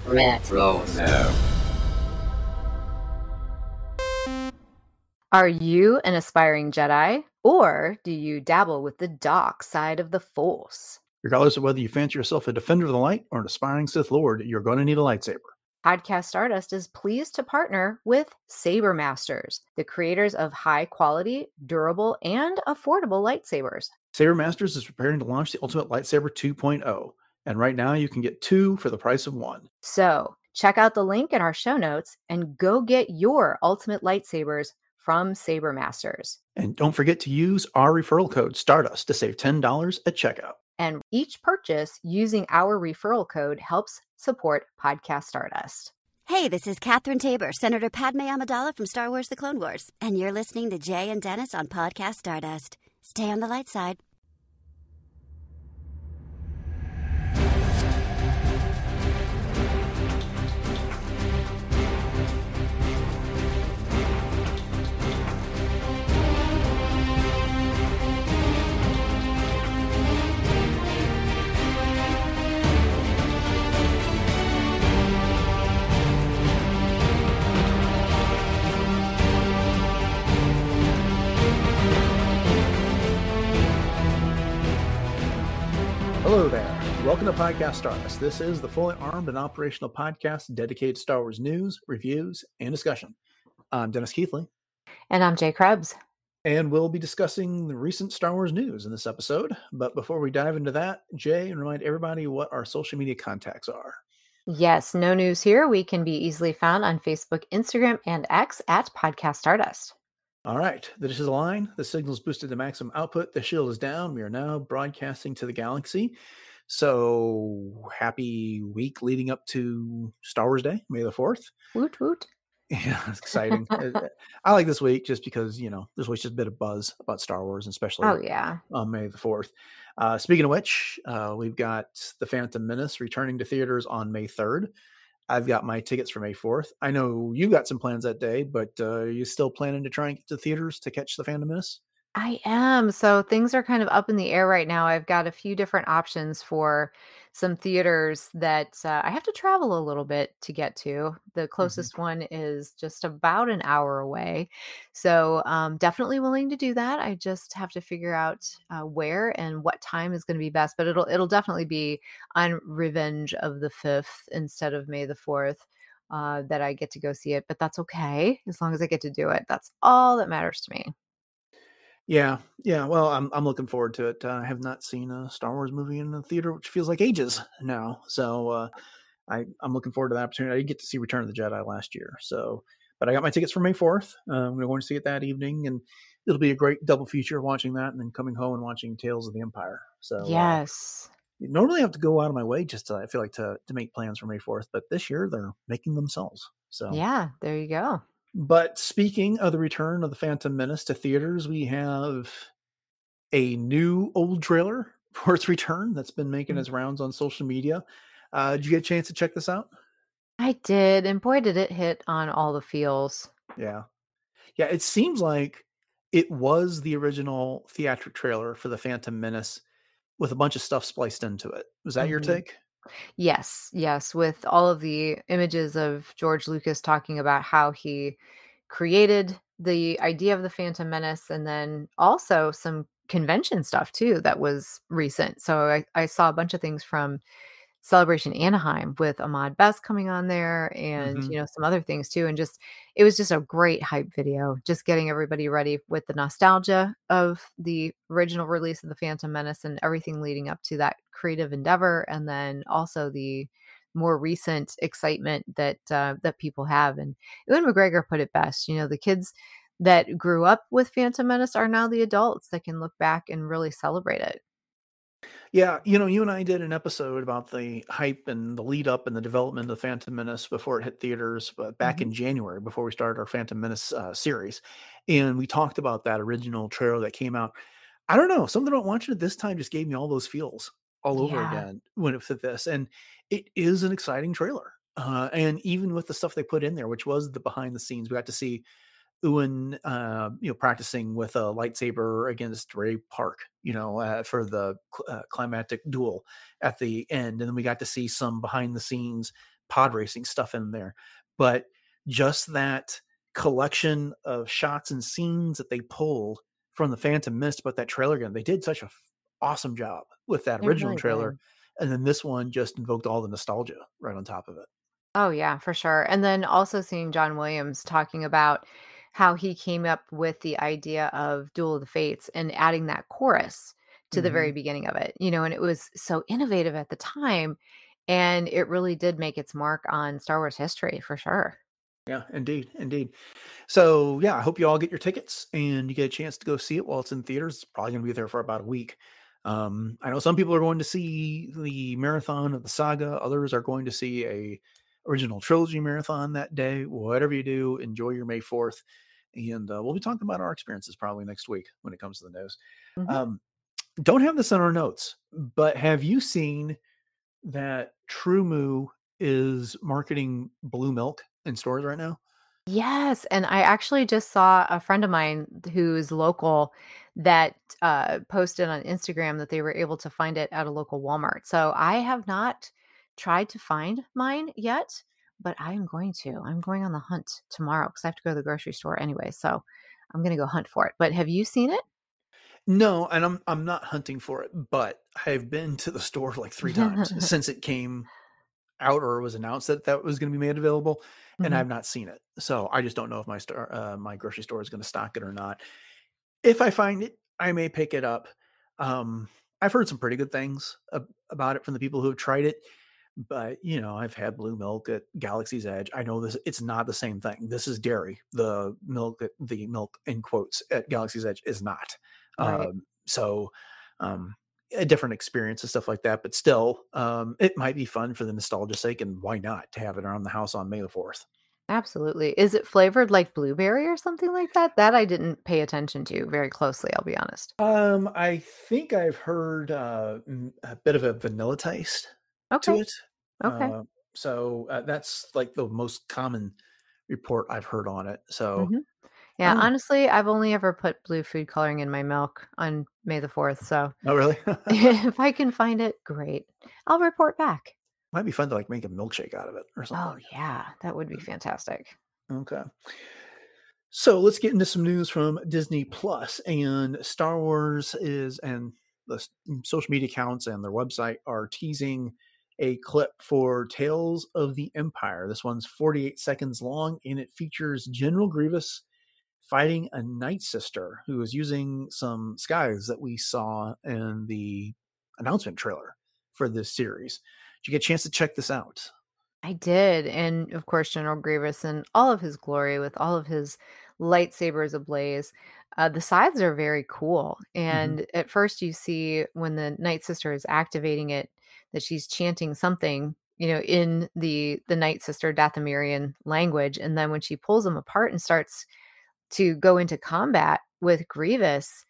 Retro. No. Are you an aspiring Jedi, or do you dabble with the dark side of the Force? Regardless of whether you fancy yourself a defender of the light or an aspiring Sith Lord, you're going to need a lightsaber. Podcast Stardust is pleased to partner with Saber Masters, the creators of high-quality, durable, and affordable lightsabers. Saber Masters is preparing to launch the Ultimate Lightsaber 2.0, and right now you can get 2 for the price of 1. So, check out the link in our show notes and go get your Ultimate Lightsabers from Saber Masters. And don't forget to use our referral code Stardust to save $10 at checkout. And each purchase using our referral code helps support Podcast Stardust. Hey, this is Catherine Tabor, Senator Padme Amidala from Star Wars The Clone Wars. And you're listening to Jay and Dennis on Podcast Stardust. Stay on the light side. Hello there. Welcome to Podcast Stardust. This is the fully armed and operational podcast dedicated to Star Wars news, reviews, and discussion. I'm Dennis Keithley. And I'm Jay Krebs. And we'll be discussing the recent Star Wars news in this episode. But before we dive into that, Jay, remind everybody what our social media contacts are. Yes, no news here. We can be easily found on Facebook, Instagram, and X at Podcast Stardust. All right. The dish is aligned. The signal is boosted to maximum output. The shield is down. We are now broadcasting to the galaxy. So happy week leading up to Star Wars Day, May the 4th. Woot, woot. Yeah, it's exciting. I like this week just because, there's always just a bit of buzz about Star Wars, especially on May the 4th. Speaking of which, we've got The Phantom Menace returning to theaters on May 3rd. I've got my tickets for May 4th. I know you got some plans that day, but are you still planning to try and get to theaters to catch The Phantom Menace? I am. So things are kind of up in the air right now. I've got a few different options for some theaters that I have to travel a little bit to get to. The closest one is just about an hour away. So definitely willing to do that. I just have to figure out where and what time is going to be best. But it'll definitely be on Revenge of the 5th instead of May the 4th. That I get to go see it. But that's okay. As long as I get to do it. That's all that matters to me. Yeah. Well, I'm looking forward to it. I have not seen a Star Wars movie in the theater, which feels like ages now. So I'm looking forward to the opportunity. I didn't get to see Return of the Jedi last year, but I got my tickets for May 4th. I'm going to see it that evening, and it'll be a great double feature watching that, and then coming home and watching Tales of the Empire. So yes, normally I have to go out of my way just I feel like to make plans for May 4th, but this year they're making themselves. So yeah, there you go. But speaking of the return of the Phantom Menace to theaters, we have a new old trailer for its return that's been making its rounds on social media. Did you get a chance to check this out? I did, and boy, did it hit on all the feels. Yeah, it seems like it was the original theatric trailer for the Phantom Menace with a bunch of stuff spliced into it. Was that your take? Yes, with all of the images of George Lucas talking about how he created the idea of the Phantom Menace, and then also some convention stuff too that was recent. So I saw a bunch of things from Celebration Anaheim with Ahmad Best coming on there, and some other things too. And it was just a great hype video, just getting everybody ready with the nostalgia of the original release of the Phantom Menace and everything leading up to that creative endeavor, and then also the more recent excitement that people have. And Ewan McGregor put it best. The kids that grew up with Phantom Menace are now the adults that can look back and really celebrate it. Yeah, you and I did an episode about the hype and the lead up and the development of Phantom Menace before it hit theaters back in January, before we started our Phantom Menace series. And we talked about that original trailer that came out. I don't know, something about watching it this time just gave me all those feels all over again when it fit this. And it is an exciting trailer. And even with the stuff they put in there, which was the behind the scenes, we got to see Ewan, practicing with a lightsaber against Ray Park, for the climactic duel at the end. And then we got to see some behind the scenes pod racing stuff in there, but just that collection of shots and scenes that they pulled from the Phantom Menace, but that trailer again, they did such a awesome job with that It original really trailer. did. And then this one just invoked all the nostalgia right on top of it. Oh, yeah, for sure. And then also seeing John Williams talking about how he came up with the idea of Duel of the Fates and adding that chorus to the very Hmm. beginning of it, and it was so innovative at the time. And it really did make its mark on Star Wars history for sure. Yeah, indeed. Indeed. So yeah, I hope you all get your tickets and you get a chance to go see it while it's in theaters. It's probably going to be there for about a week. I know some people are going to see the marathon of the saga. Others are going to see a original trilogy marathon that day. Whatever you do, enjoy your May 4th. And we'll be talking about our experiences probably next week when it comes to the news. Mhm. Um, don't have this in our notes, but have you seen that True Moo is marketing blue milk in stores right now? Yes, and I actually just saw a friend of mine who's local that, posted on Instagram that they were able to find it at a local Walmart. So I have not tried to find mine yet, but I'm going to. I'm going on the hunt tomorrow because I have to go to the grocery store anyway, so I'm gonna go hunt for it. But have you seen it? No, and I'm not hunting for it, but I've been to the store like 3 times since it came out or was announced that that was gonna be made available, and Mhm, I've not seen it. So, I just don't know if my grocery store is gonna stock it or not. If I find it, I may pick it up. I've heard some pretty good things about it from the people who have tried it, but, I've had blue milk at Galaxy's Edge. I know this it's not the same thing. This is dairy. The milk in quotes at Galaxy's Edge is not. right. So, um, a different experience and stuff like that, but still, it might be fun for the nostalgia's sake, and why not to have it around the house on May the 4th? Absolutely. Is it flavored like blueberry or something like that? That I didn't pay attention to very closely, I'll be honest. I think I've heard a bit of a vanilla taste to Okay, it. okay. That's like the most common report I've heard on it. So Mhm. I Yeah, don't know. honestly, I've only ever put blue food coloring in my milk on May the 4th, so Oh, really? if I can find it, great. I'll report back. Might be fun to like make a milkshake out of it or Oh, something. yeah, that would be fantastic. Okay. So let's get into some news from Disney Plus and Star Wars and the social media accounts and their website are teasing a clip for Tales of the Empire. This one's 48 seconds long and it features General Grievous fighting a Night Sister who is using some skies that we saw in the announcement trailer for this series. Did you get a chance to check this out? I did, and of course, General Grievous in all of his glory with all of his lightsabers ablaze. The sides are very cool, Hmm. and at first you see when the Night Sister is activating it that she's chanting something, in the Night Sister Dathomirian language, and then when she pulls them apart and starts to go into combat with Grievous,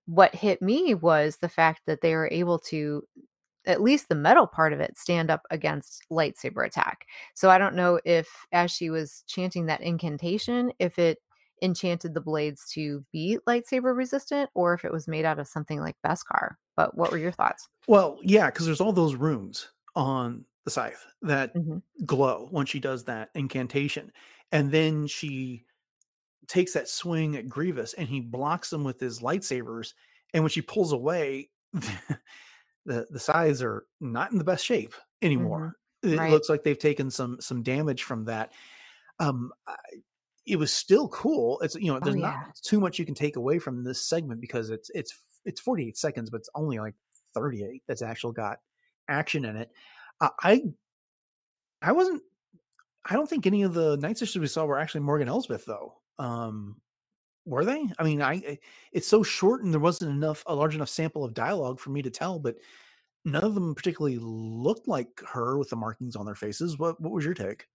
what hit me was the fact that they were able to, at least the metal part of it, stand up against lightsaber attack. So I don't know if as she was chanting that incantation, if it enchanted the blades to be lightsaber resistant or if it was made out of something like Beskar. But what were your thoughts? Well, yeah, because there's all those runes on the scythe that Mhm. glow when she does that incantation. And then she takes that swing at Grievous and he blocks them with his lightsabers. And when she pulls away, the scythes are not in the best shape anymore. Mhm. It Right. looks like they've taken some damage from that. I, it was still cool. Oh There's not yeah. too much you can take away from this segment because it's 48 seconds, but it's only like 38 that's actually got action in it. Uh, I I wasn't. I don't think any of the Night Sisters we saw were actually Morgan Elsbeth though. Were they? I mean, it's so short and there wasn't a large enough sample of dialogue for me to tell, but none of them particularly looked like her with the markings on their faces. What was your take?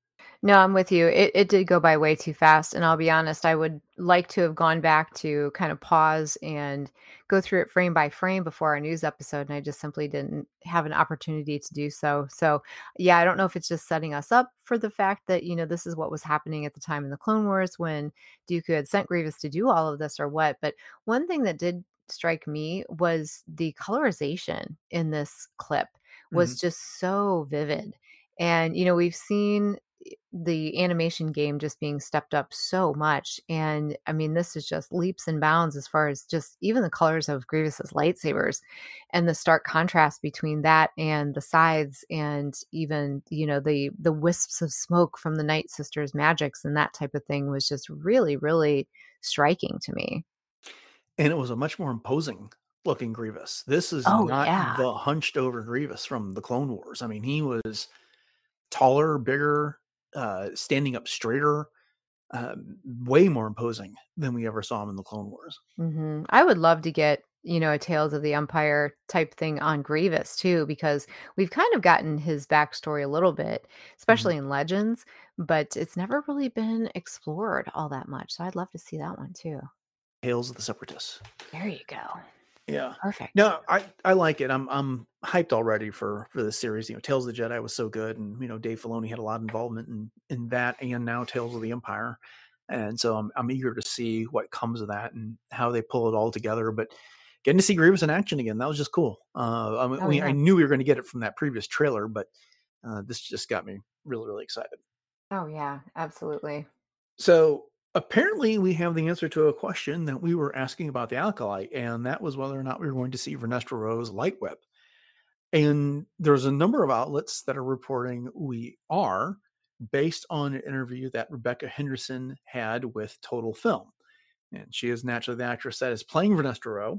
No, I'm with you. It did go by way too fast, and I'll be honest, I would like to have gone back to kind of pause and go through it frame by frame before our news episode, and I just simply didn't have an opportunity to do so. So, yeah, I don't know if it's just setting us up for the fact that, this is what was happening at the time in the Clone Wars when Dooku had sent Grievous to do all of this or what. But one thing that did strike me was the colorization in this clip Hmm. was just so vivid And, we've seen the animation game just being stepped up so much. And I mean, this is just leaps and bounds as far as just even the colors of Grievous's lightsabers and the stark contrast between that and the scythes and even, the wisps of smoke from the Night Sisters' magics and that type of thing was just really, really striking to me. And it was a much more imposing looking Grievous. This is Oh, not yeah. the hunched over Grievous from the Clone Wars. I mean, he was taller, bigger, standing up straighter, way more imposing than we ever saw him in the Clone Wars. I would love to get, a Tales of the Empire type thing on Grievous too, because we've kind of gotten his backstory a little bit, especially in Legends, but it's never really been explored all that much. So I'd love to see that one too. Tales of the Separatists. There you go. Yeah. Perfect. No, I like it. I'm hyped already for this series. Tales of the Jedi was so good, and Dave Filoni had a lot of involvement in that, and now Tales of the Empire, and so I'm eager to see what comes of that and how they pull it all together. But getting to see Grievous in action again, that was just cool. I knew we were going to get it from that previous trailer, but this just got me really, really excited. Oh yeah, absolutely. So apparently we have the answer to a question that we were asking about the Acolyte, and that was whether or not we were going to see Vernestra Rose light whip. And there's a number of outlets that are reporting we are, based on an interview that Rebecca Henderson had with Total Film. And she is naturally the actress that is playing Vernestra Rose.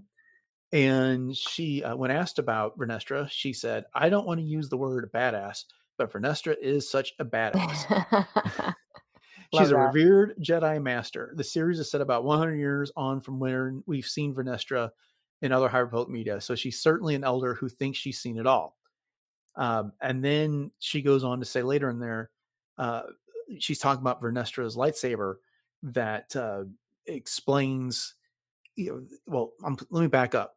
And she, when asked about Vernestra, she said, "I don't want to use the word badass, but Vernestra is such a badass." She's a revered Jedi master. The series is set about 100 years on from when we've seen Vernestra in other High Republic media. So she's certainly an elder who thinks she's seen it all. And then she goes on to say later in there, she's talking about Vernestra's lightsaber that explains, let me back up.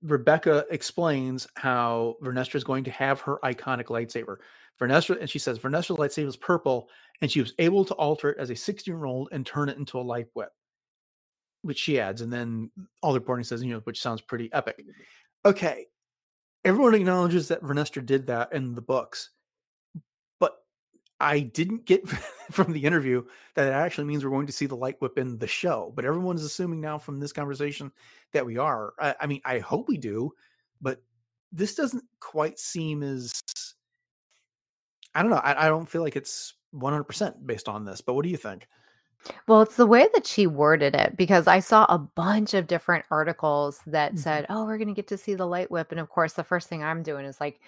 Rebecca explains how Vernestra is going to have her iconic lightsaber. And she says Vernestra's lightsaber is purple, and she was able to alter it as a 16-year-old and turn it into a light whip, which she adds. And then all the reporting says, which sounds pretty epic. Okay. Everyone acknowledges that Vernestra did that in the books, but I didn't get from the interview that it actually means we're going to see the light whip in the show. But everyone's assuming now from this conversation that we are. I mean, I hope we do, but this doesn't quite seem as, I don't know. I don't feel like it's 100% based on this, but what do you think? Well, it's the way that she worded it, because I saw a bunch of different articles that said, "Oh, we're going to get to see the light whip." And of course, the first thing I'm doing is like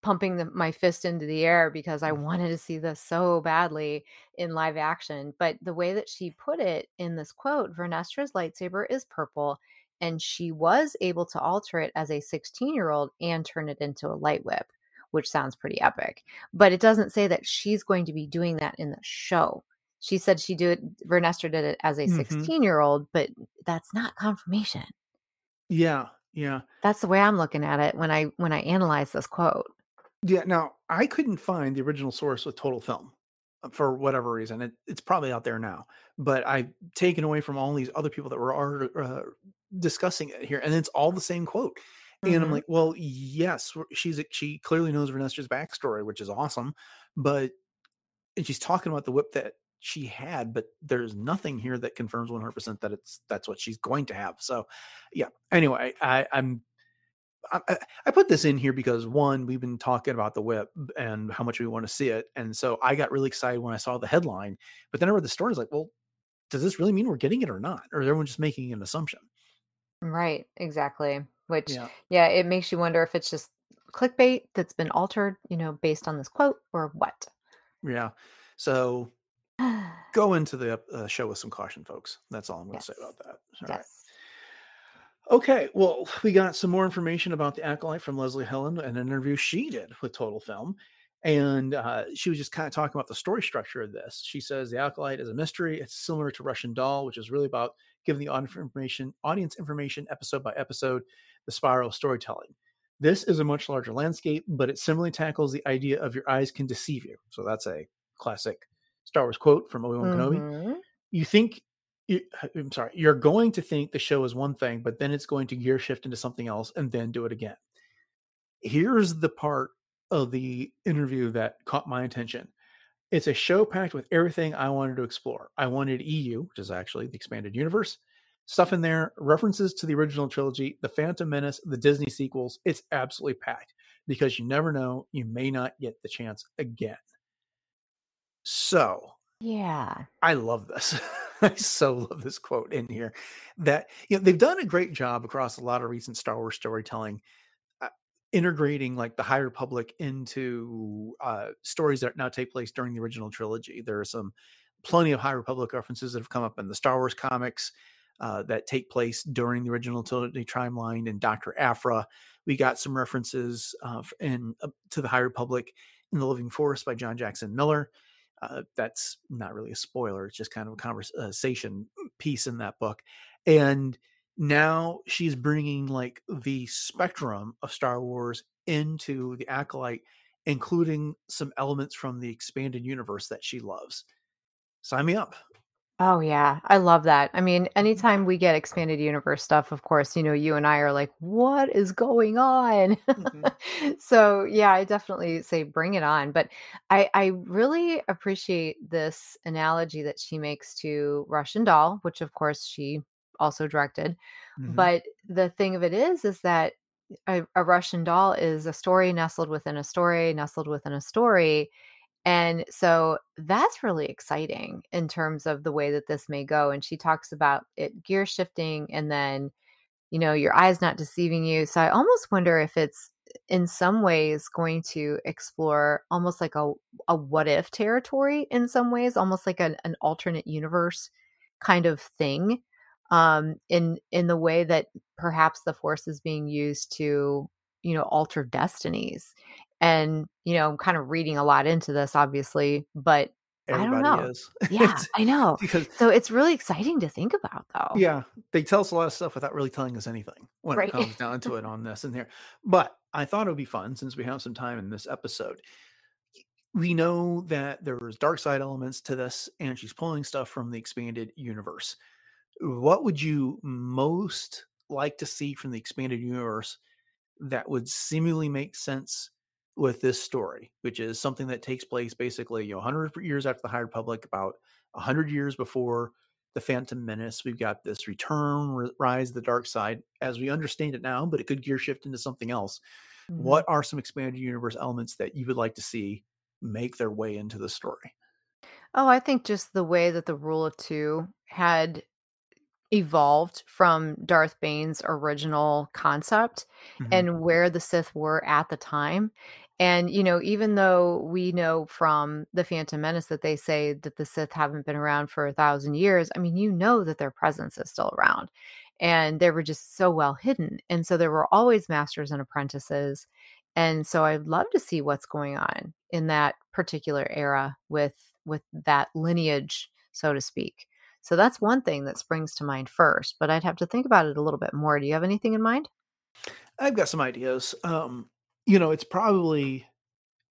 pumping my fist into the air because I wanted to see this so badly in live action. But the way that she put it in this quote, Vernestra's lightsaber is purple, and she was able to alter it as a 16-year-old and turn it into a light whip, which sounds pretty epic. But it doesn't say that she's going to be doing that in the show. She said Vernestra did it as a 16-year-old, but that's not confirmation. Yeah. Yeah. That's the way I'm looking at it when I analyze this quote. Yeah. Now, I couldn't find the original source with Total Film for whatever reason. It's probably out there now, but I've taken away from all these other people that were discussing it here, and it's all the same quote. And I'm like, well, yes, she clearly knows Vernestra's backstory, which is awesome, and she's talking about the whip that she had, but there's nothing here that confirms 100% that that's what she's going to have. So, yeah. Anyway, I put this in here because, one, we've been talking about the whip and how much we want to see it, and so I got really excited when I saw the headline. But then I read the story, I was like, well, does this really mean we're getting it or not, or is everyone just making an assumption? Right, exactly. Which, yeah, it makes you wonder if it's just clickbait that's been altered, based on this quote, or what. Yeah. So go into the show with some caution, folks. That's all I'm going to say about that. All right. Okay, well, we got some more information about the Acolyte from Leslie Helen, an interview she did with Total Film. And she was just kind of talking about the story structure of this. She says the Acolyte is a mystery. It's similar to Russian Doll, which is really about giving the audience information episode by episode, the spiral of storytelling. This is a much larger landscape, but it similarly tackles the idea of your eyes can deceive you. So that's a classic Star Wars quote from Obi-Wan Kenobi. You're going to think the show is one thing, but then it's going to gear shift into something else and then do it again. Here's the part of the interview that caught my attention. It's a show packed with everything I wanted to explore. I wanted EU, which is actually the expanded universe, stuff in there, references to the original trilogy, the Phantom Menace, the Disney sequels. It's absolutely packed because you never know, you may not get the chance again. So, Yeah. I love this. I so love this quote in here that, they've done a great job across a lot of recent Star Wars storytelling, integrating like the High Republic into stories that now take place during the original trilogy. There are plenty of High Republic references that have come up in the Star Wars comics that take place during the original trilogy timeline. And Dr. Aphra, we got some references to the High Republic in The Living Force by John Jackson Miller. That's not really a spoiler. It's just kind of a conversation piece in that book. And now she's bringing like the spectrum of Star Wars into the Acolyte, including some elements from the expanded universe that she loves. Sign me up. Oh, yeah. I love that. I mean, anytime we get expanded universe stuff, of course, you and I are like, what is going on? Mhm. So, yeah, I definitely say bring it on. But I really appreciate this analogy that she makes to Russian Doll, which, of course, she also directed. Mhm. But the thing of it is that a Russian Doll is a story nestled within a story, nestled within a story. And so that's really exciting in terms of the way that this may go. And she talks about it gear shifting and then, your eyes not deceiving you. So I almost wonder if it's in some ways going to explore almost like a what if territory in some ways, almost like an alternate universe kind of thing. In the way that perhaps the force is being used to, alter destinies. And, I'm kind of reading a lot into this, obviously, but I don't Everybody know. is. Yeah, I know. Because, So it's really exciting to think about, though. yeah, they tell us a lot of stuff without really telling us anything when it Right. comes down to it on this and there. But I thought it would be fun since we have some time in this episode. We know that there's dark side elements to this, and she's pulling stuff from the expanded universe. What would you most like to see from the expanded universe that would seemingly make sense with this story, which is something that takes place basically, 100 years after the High Republic, about 100 years before the Phantom Menace? We've got this rise of the dark side as we understand it now, but it could gear shift into something else. Mhm. What are some expanded universe elements that you would like to see make their way into the story? Oh, I think just the way that the rule of two had evolved from Darth Bane's original concept Mhm. and where the Sith were at the time. And, even though we know from the Phantom Menace that they say that the Sith haven't been around for 1,000 years, I mean, that their presence is still around. And they were just so well hidden. And so there were always masters and apprentices. And so I'd love to see what's going on in that particular era with that lineage, so to speak. So that's one thing that springs to mind first, but I'd have to think about it a little bit more. Do you have anything in mind? I've got some ideas. It's probably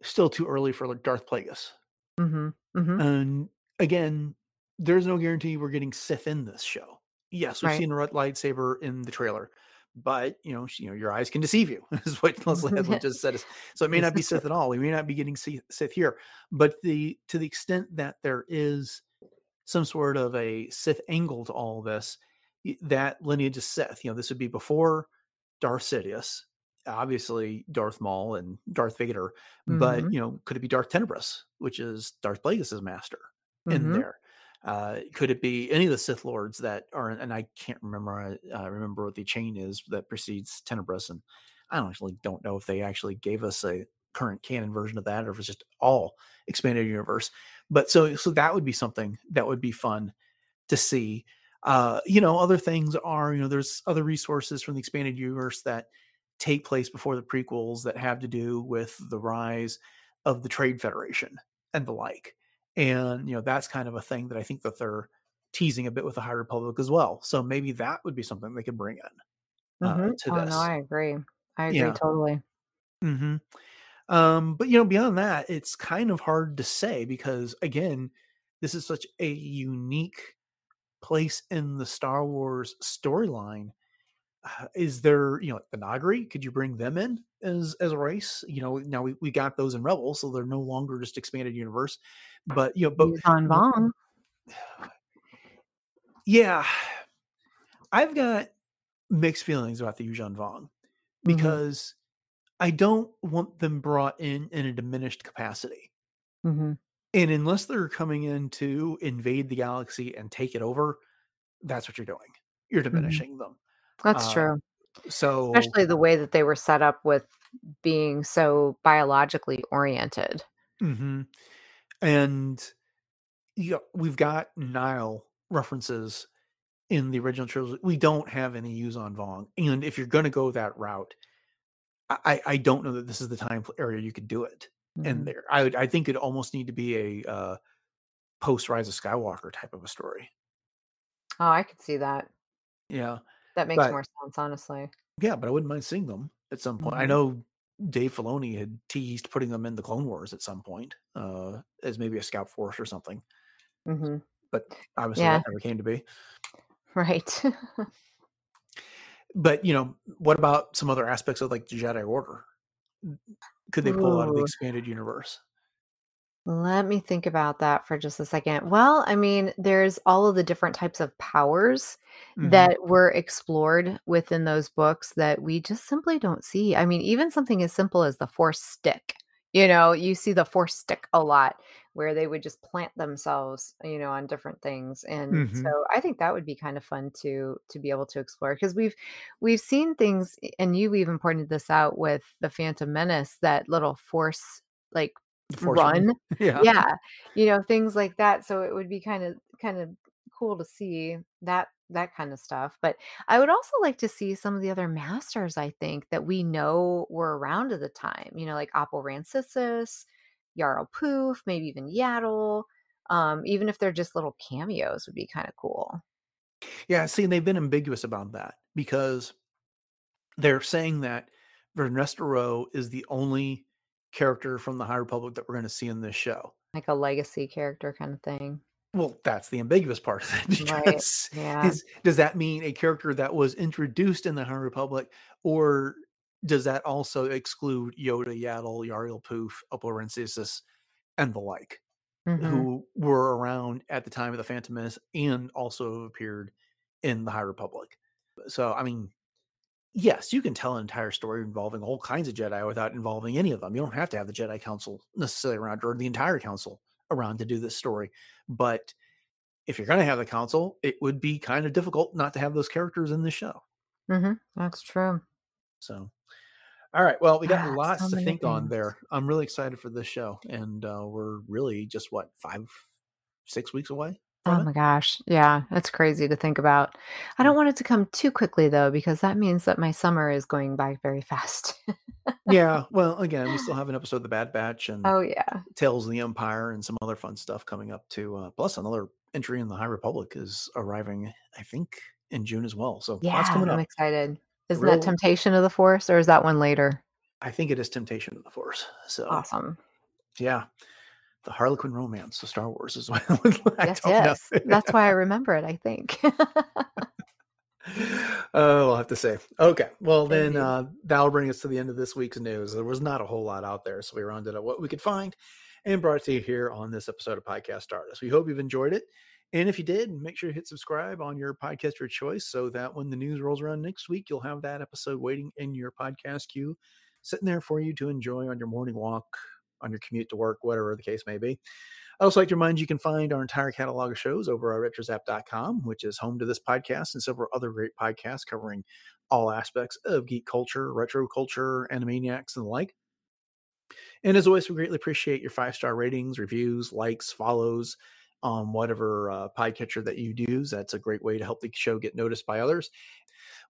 still too early for like Darth Plagueis. Mhm. Mhm. And again, there's no guarantee we're getting Sith in this show. Yes, we've Right. seen a red lightsaber in the trailer, but your eyes can deceive you, is what Leslie Headland just said. So it may This not be is true. Sith at all. We may not be getting Sith here, but to the extent that there is some sort of a Sith angle to all this, that lineage of Sith, this would be before Darth Sidious, obviously Darth Maul and Darth Vader, but Mhm. could it be Darth Tenebrous, which is Darth Plagueis' master in Mhm. there? Could it be any of the Sith Lords that are, and I can't remember, remember what the chain is that precedes Tenebrous, and I don't know if they actually gave us a current canon version of that, or if it's just all expanded universe. But so that would be something that would be fun to see. Other things are, there's other resources from the expanded universe that take place before the prequels that have to do with the rise of the Trade Federation and the like. And, that's kind of a thing that I think that they're teasing a bit with the High Republic as well. So maybe that would be something they could bring in Mhm. to Oh, no, this. I agree. I agree Yeah. totally. hmm but beyond that, it's kind of hard to say because again, this is such a unique place in the Star Wars storyline. is there, the Nagri? Could you bring them in as a race? Now we got those in Rebels, so they're no longer just expanded universe. But Yuuzhan Vong. Yeah, I've got mixed feelings about the Yuuzhan Vong because I don't want them brought in a diminished capacity. And unless they're coming in to invade the galaxy and take it over, that's what you're doing. You're diminishing them. That's true. So, especially the way that they were set up with being so biologically oriented. And we've got Nile references in the original trilogy. We don't have any Yuuzhan Vong. And if you're going to go that route, I don't know that this is the time area you could do it. And there, I think it'd almost need to be a post Rise of Skywalker type of a story. Oh, I could see that. Yeah. That makes more sense, honestly. Yeah, but I wouldn't mind seeing them at some point. I know Dave Filoni had teased putting them in the Clone Wars at some point, as maybe a scout force or something. But obviously that never came to be. Right. But, what about some other aspects of like the Jedi Order? Could they pull out of the expanded universe? Let me think about that for just a second. Well, I mean, there's all of the different types of powers that were explored within those books that we just simply don't see. I mean, even something as simple as the Force stick. You see the Force stick a lot where they would just plant themselves, on different things. And so I think that would be kind of fun to be able to explore, because we've seen things, and you even pointed this out with the Phantom Menace, that little Force like run. Yeah. Things like that. So it would be kind of cool to see that kind of stuff. But I would also like to see some of the other masters, I think, that we know were around at the time, like Apple Rancisis, Yarl Poof, maybe even Yaddle. Even if they're just little cameos, would be kind of cool. Yeah, see, they've been ambiguous about that because they're saying that Vernesta Rowe is the only character from the High Republic that we're going to see in this show. Like a legacy character kind of thing. Well, that's the ambiguous part of it. Because does that mean a character that was introduced in the High Republic, or does that also exclude Yoda, Yaddle, Yarl Poof, Upper Rancisis, and the like, who were around at the time of the Phantom Menace and also appeared in the High Republic? So, I mean, yes, you can tell an entire story involving all kinds of Jedi without involving any of them. You don't have to have the Jedi Council necessarily around, or the entire council around, to do this story. But if you're going to have the council, it would be kind of difficult not to have those characters in the show. That's true. So, all right. Well, we got lots so to think things on there. I'm really excited for this show. And we're really just, 5-6 weeks away? Oh my gosh. Yeah, that's crazy to think about. I don't want it to come too quickly, though, because that means that my summer is going by very fast. Yeah. Well, again, we still have an episode of The Bad Batch and Tales of the Empire and some other fun stuff coming up too. Plus, another entry in the High Republic is arriving, I think, in June as well. So lots coming up. I'm excited. Isn't that Temptation of the Force, or is that one later? I think it is Temptation of the Force. So awesome. Yeah. The Harlequin romance of Star Wars is what yes. That's why I remember it, I think. I'll have to say. Okay. Well, then that'll bring us to the end of this week's news. There was not a whole lot out there, so we rounded up what we could find and brought it to you here on this episode of Podcast Stardust. We hope you've enjoyed it. And if you did, make sure you hit subscribe on your podcast of choice so that when the news rolls around next week, you'll have that episode waiting in your podcast queue, sitting there for you to enjoy on your morning walk, on your commute to work, whatever the case may be. I also like to remind you can find our entire catalog of shows over at retrozap.com, which is home to this podcast and several other great podcasts covering all aspects of geek culture, retro culture, Animaniacs, and the like. And as always, we greatly appreciate your 5-star ratings, reviews, likes, follows on whatever podcatcher that you use. That's a great way to help the show get noticed by others.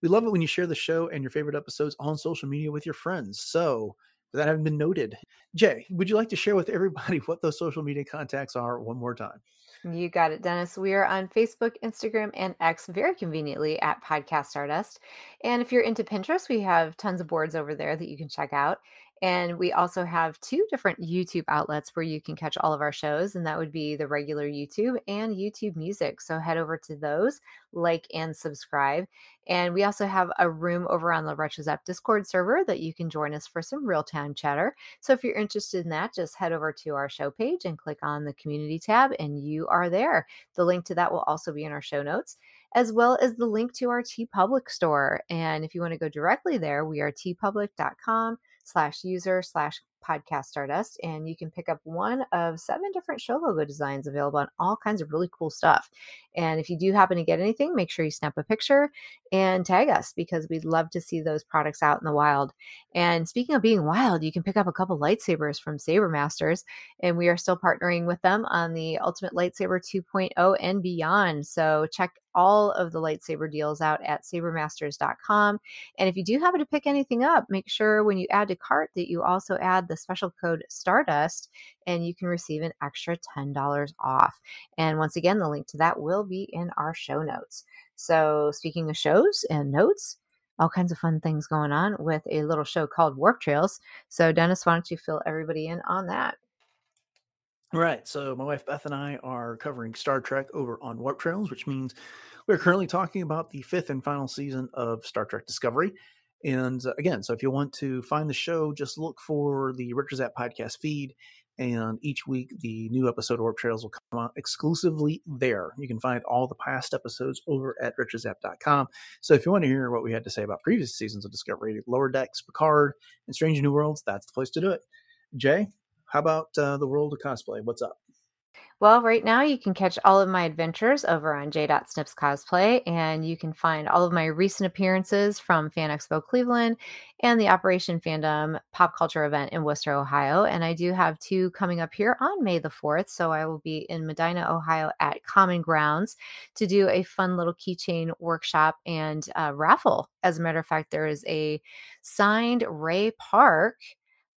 We love it when you share the show and your favorite episodes on social media with your friends. So, with that having been noted, Jay, would you like to share with everybody what those social media contacts are one more time? You got it, Dennis. We are on Facebook, Instagram, and X very conveniently at Podcast Stardust. And if you're into Pinterest, we have tons of boards over there that you can check out. And we also have 2 different YouTube outlets where you can catch all of our shows, and that would be the regular YouTube and YouTube Music. So head over to those, like and subscribe. And we also have a room over on the RetroZap Discord server that you can join us for some real-time chatter. So if you're interested in that, just head over to our show page and click on the community tab, and you are there. The link to that will also be in our show notes, as well as the link to our TeePublic store. And if you want to go directly there, we are teepublic.com/user/podcast stardust, and you can pick up one of 7 different show logo designs available on all kinds of really cool stuff. And if you do happen to get anything, make sure you snap a picture and tag us, because we'd love to see those products out in the wild. And speaking of being wild, you can pick up a couple lightsabers from Saber Masters, and we are still partnering with them on the Ultimate Lightsaber 2.0 and beyond. So check all of the lightsaber deals out at sabermasters.com. And if you do happen to pick anything up, make sure when you add to cart that you also add the special code Stardust, and you can receive an extra $10 off. And once again, the link to that will be in our show notes. So speaking of shows and notes, all kinds of fun things going on with a little show called Warp Trails. So Dennis, why don't you fill everybody in on that? Right. So my wife Beth and I are covering Star Trek over on Warp Trails, which means we're currently talking about the 5th and final season of Star Trek Discovery. And again, so if you want to find the show, just look for the RetroZap podcast feed. And each week, the new episode of Warp Trails will come out exclusively there. You can find all the past episodes over at retrozap.com. So if you want to hear what we had to say about previous seasons of Discovery, Lower Decks, Picard, and Strange New Worlds, that's the place to do it. Jay, how about the world of cosplay? What's up? Well, right now you can catch all of my adventures over on J.Snips Cosplay, and you can find all of my recent appearances from Fan Expo Cleveland and the Operation Fandom pop culture event in Worcester, Ohio. And I do have 2 coming up here on May the 4th. So I will be in Medina, Ohio at Common Grounds to do a fun little keychain workshop and raffle. As a matter of fact, there is a signed Ray Park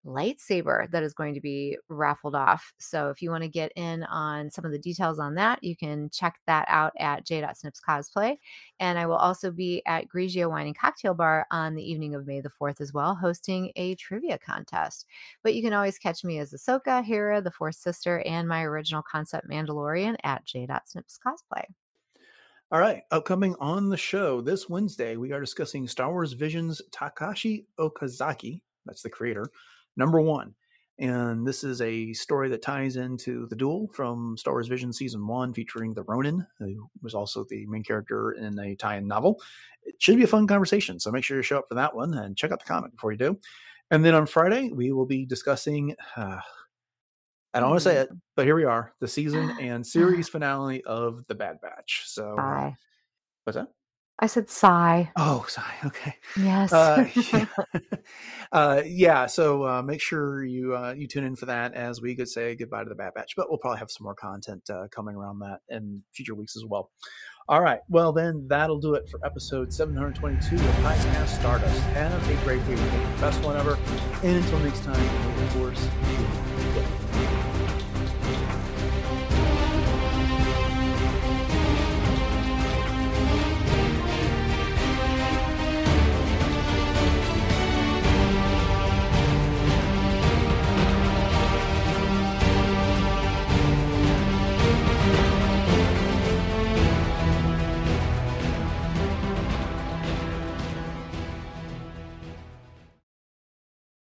lightsaber that is going to be raffled off. So if you want to get in on some of the details on that, you can check that out at J.Snips Cosplay. And I will also be at Grigio Wine and Cocktail Bar on the evening of May the 4th as well, hosting a trivia contest. But you can always catch me as Ahsoka, Hera, the Fourth Sister, and my original concept Mandalorian at J.Snips Cosplay. All right, upcoming on the show this Wednesday, we are discussing Star Wars Vision's Takashi Okazaki, that's the creator, #1. And this is a story that ties into The Duel from Star Wars Vision Season 1, featuring the Ronin, who was also the main character in a tie-in novel. It should be a fun conversation, so make sure you show up for that one and check out the comic before you do. And then on Friday, we will be discussing, I don't want to say it, but here we are, the season and series finale of The Bad Batch. So, what's that? I said sigh. Oh, sigh. Okay. Yes. Yeah. So make sure you tune in for that as we could say goodbye to the Bad Batch. But we'll probably have some more content coming around that in future weeks as well. All right. Well, then that'll do it for episode 722 of Podcast Stardust. Have a great week. Make it the best one ever. And until next time, may the Force be with you.